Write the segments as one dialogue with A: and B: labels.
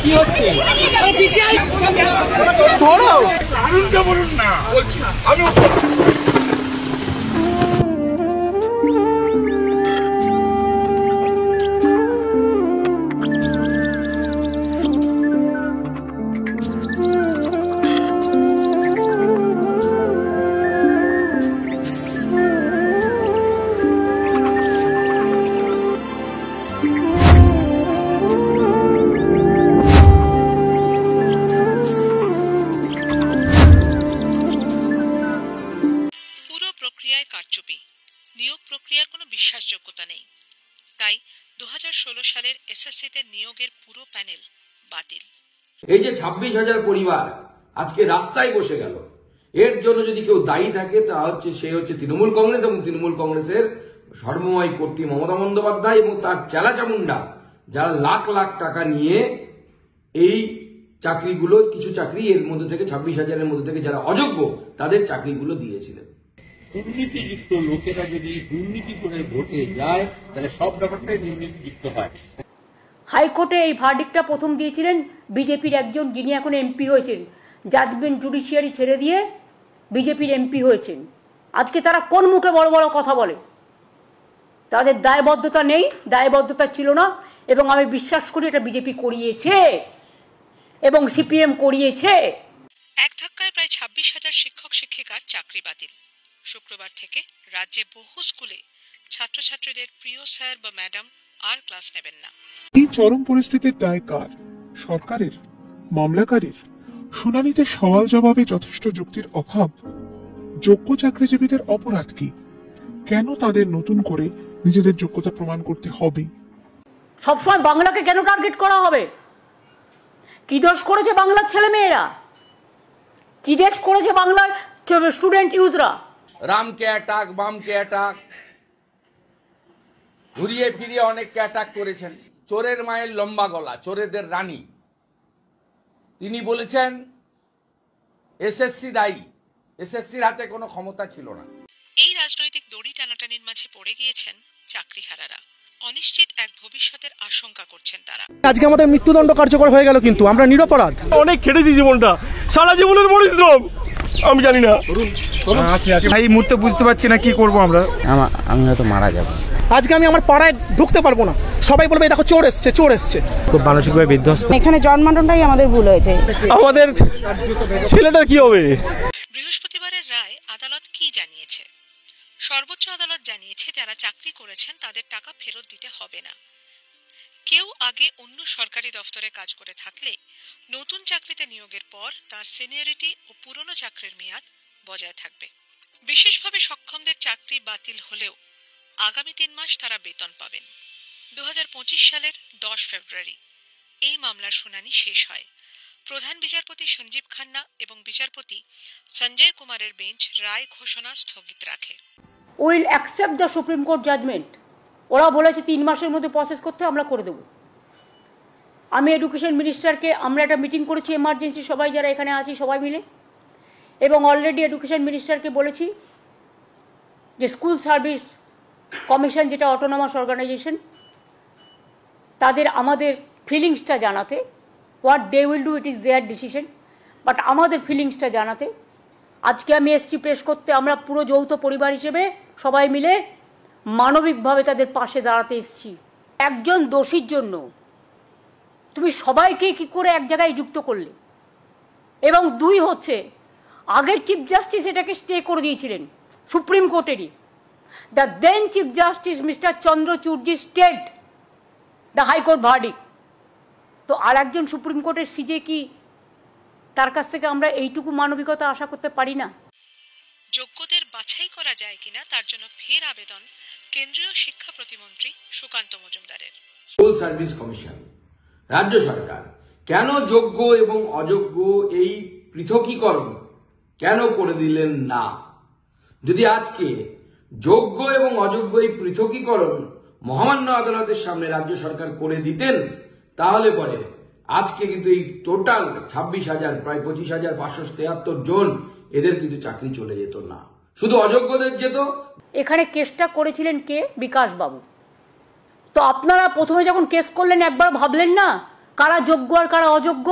A: কি হচ্ছে ধরো আনন্দটা বলুন না বলছি আমি
B: কারচুপি নিয়োগ প্রক্রিয়ার কোনো বিশ্বাসযোগ্যতা নেই। তাই 2016 সালের এসএসসিতে নিয়োগের পুরো প্যানেল বাতিল।
C: এই যে 26,000 পরিবার আজকে রাস্তায় বসে গেল, এর জন্য যদি কেউ দায়ী থাকে তা হচ্ছে সে হচ্ছে তৃণমূল কংগ্রেস এবং তৃণমূল কংগ্রেসের সর্বময় কর্ত্রী মমতা বন্দ্যোপাধ্যায় এবং তার চেলাচামুন্ডা, যারা লাখ লাখ টাকা নিয়ে এই চাকরিগুলো, কিছু চাকরি এর মধ্যে থেকে 26,000-এর মধ্যে থেকে যারা অযোগ্য তাদের চাকরিগুলো দিয়েছিলেন।
D: দুর্নীতিযুক্ত লোকেরা যদি দুর্নীতি করে ভোটে যায় তাহলে সব ব্যাপারটাই দুর্নীতিযুক্ত হয়।
E: হাইকোর্টে এই ভার্ডিক্টটা প্রথম দিয়েছিলেন বিজেপির একজন, যিনি এখন এমপি হয়েছেন, জাজমেন্ট জুডিশিয়ারি ছেড়ে দিয়ে বিজেপির এমপি হয়েছেন। আজকে তারা কোন মুখে বড় বড় কথা বলে? তাদের দায়বদ্ধতা নেই, দায়বদ্ধতা ছিল না, এবং আমি বিশ্বাস করি এটা বিজেপি করিয়েছে এবং সিপিএম করিয়েছে।
B: এক ধাক্কায় প্রায় 26,000 শিক্ষক শিক্ষিকার চাকরি বাতিল। শুক্রবার থেকে রাজ্যে বহু স্কুলে ছাত্রছাত্রীদের প্রিয় স্যার বা ম্যাডাম আর ক্লাস নেবেন না।
F: এই চরম পরিস্থিতির দায় কার? সরকারের? মামলাকারীর? শুনানিতে সওয়াল জবাবে যথেষ্ট যুক্তির অভাব? যোগ্য চাকরিজীবীদের অপরাধ কি? কেন তাদের নতুন করে নিজেদের যোগ্যতা প্রমাণ করতে হবে?
E: সবসময় বাংলাকে কেন টার্গেট করা হবে? কি দোষ করেছে বাংলার ছেলেমেয়েরা? কি দেশ করেছে বাংলার স্টুডেন্ট ইউথরা?
G: রামকে অ্যাটাক, বামকে অ্যাটাক, ঘুরিয়ে ফিরিয়ে অনেককে অ্যাটাক করেছেন। চোরের মায়ের লম্বা গলা, চোরেদের রানী, তিনি বলেছেন এসএসসি দায়ী, এসএসসির হাতে কোনো ক্ষমতা ছিল না।
B: এই রাজনৈতিক দড়ি টানাটানির মাঝে পড়ে গিয়েছেন চাকরিহারারা। অনিশ্চিত এক ভবিষ্যতের আশঙ্কা করছেন তারা।
A: আজকে আমাদের মৃত্যুদণ্ড কার্যকর হয়ে গেল, কিন্তু আমরা নিরপরাধ। অনেক খেটেছি জীবনটা, সারা জীবনের পরিশ্রম, আমি জানি না
H: এই মুহূর্তে বুঝতে পারছি না কি করবো আমরা। আমি হয়তো মারা যাবো।
A: আজকে আমি আমার পাড়ায় ঢুকতে পারবো না, সবাই বলবে দেখো চোর এসছে, চোর এসছে।
H: খুব মানসিকভাবে বিধ্বস্ত।
I: এখানে জন্মানোটাই আমাদের ভুল হয়েছে।
A: আমাদের ছেলেটার কি হবে?
B: বৃহস্পতিবারের রায় আদালত কি জানিয়েছে? সর্বোচ্চ আদালত জানিয়েছে যারা চাকরি করেছেন তাদের টাকা ফেরত দিতে হবে না। কেউ আগে অন্য সরকারি দফতরে কাজ করে থাকলে নতুন চাকরিতে নিয়োগের পর তার সিনিয়রিটি ও পুরনো চাকরির মেয়াদ বজায় থাকবে। বিশেষভাবে সক্ষমদের চাকরি বাতিল হলেও আগামী 3 মাস তারা বেতন পাবেন। 2025 সালের 10 ফেব্রুয়ারি এই মামলার শুনানি শেষ হয়। প্রধান বিচারপতি সঞ্জীব খান্না এবং বিচারপতি সঞ্জয় কুমারের বেঞ্চ রায় ঘোষণা স্থগিত রাখে।
E: Will accept the Supreme Court judgement. ওরা বলেছে 3 মাসের মধ্যে প্রসেস করতে, আমরা করে দেবো। আমি এডুকেশন মিনিস্টারকে, আমরা একটা মিটিং করেছি এমার্জেন্সি, সবাই যারা এখানে আছি সবাই মিলে, এবং অলরেডি এডুকেশন মিনিস্টারকে বলেছি যে স্কুল সার্ভিস কমিশন, যেটা অটোনমাস অর্গানাইজেশন, তাদের আমাদের ফিলিংসটা জানাতে, what they will do it is their decision, but আমাদের ফিলিংসটা জানাতে আজকে আমি এসছি প্রেস করতে। আমরা পুরো যৌথ পরিবার হিসেবে সবাই মিলে মানবিকভাবে তাদের পাশে দাঁড়াতে এসছি। একজন দোষীর জন্য তুমি সবাইকে কি করে এক জায়গায় যুক্ত করলে? এবং 2 হচ্ছে, আগের চিফ জাস্টিস এটাকে স্টে করে দিয়েছিলেন সুপ্রিম কোর্টেরই। The then chief justice mister চন্দ্রচূড়জি স্টেড দ্য হাইকোর্ট ভার্ডিক্ট। তো আর একজন সুপ্রিম কোর্টের সিজে কি তার কাছ থেকে আমরা এইটুকু মানবিকতা আশা করতে পারি না?
B: যোগ্যদের বাছাই করা যায় কিনা তার জন্য ফের আবেদন কেন্দ্রীয় শিক্ষা প্রতিমন্ত্রী সুকান্ত মজুমদারের।
C: স্কুল সার্ভিস কমিশন, রাজ্য সরকার কেন যোগ্য এবং অযোগ্য এই পৃথকীকরণ কেন করে দিলেন না? যদি আজকে যোগ্য এবং অযোগ্য এই পৃথকীকরণ মহামান্য আদালতের সামনে রাজ্য সরকার করে দিতেন, তাহলে পরে আজকে কিন্তু এই টোটাল 26,000 প্রায় 25,573 জন, এদের কিন্তু চাকরি চলে যেত না, শুধু অযোগ্যদের যেত।
E: এখানে কেসটা করেছিলেন কে? বিকাশ বাবু। তো আপনারা প্রথমে যখন কেস করলেন একবার ভাবলেন না কারা যোগ্য আর কারা অযোগ্য।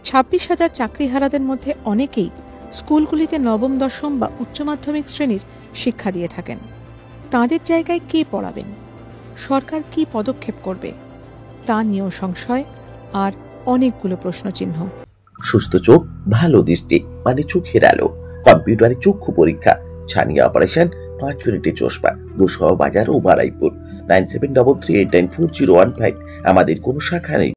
J: 26,000 চাকরিহারাদের মধ্যে অনেকেই স্কুলগুলিতে নবম, দশম বা উচ্চ মাধ্যমিক শ্রেণীর শিক্ষা দিয়ে থাকেন। তাদের জায়গায় কে পড়াবেন? সরকার কি পদক্ষেপ করবে তা নিয়েও সংশয় আর অনেকগুলো প্রশ্নচিহ্ন।
K: সুস্থ চোখ, ভালো দৃষ্টি মানে চোখের আলো। কম্পিউটারে চক্ষু পরীক্ষা, ছানিয়া অপারেশন, 5 মিনিটে চশমা। গোসাবা বাজার ও বারাইপুর। 9733894015। আমাদের কোনো শাখা নেই।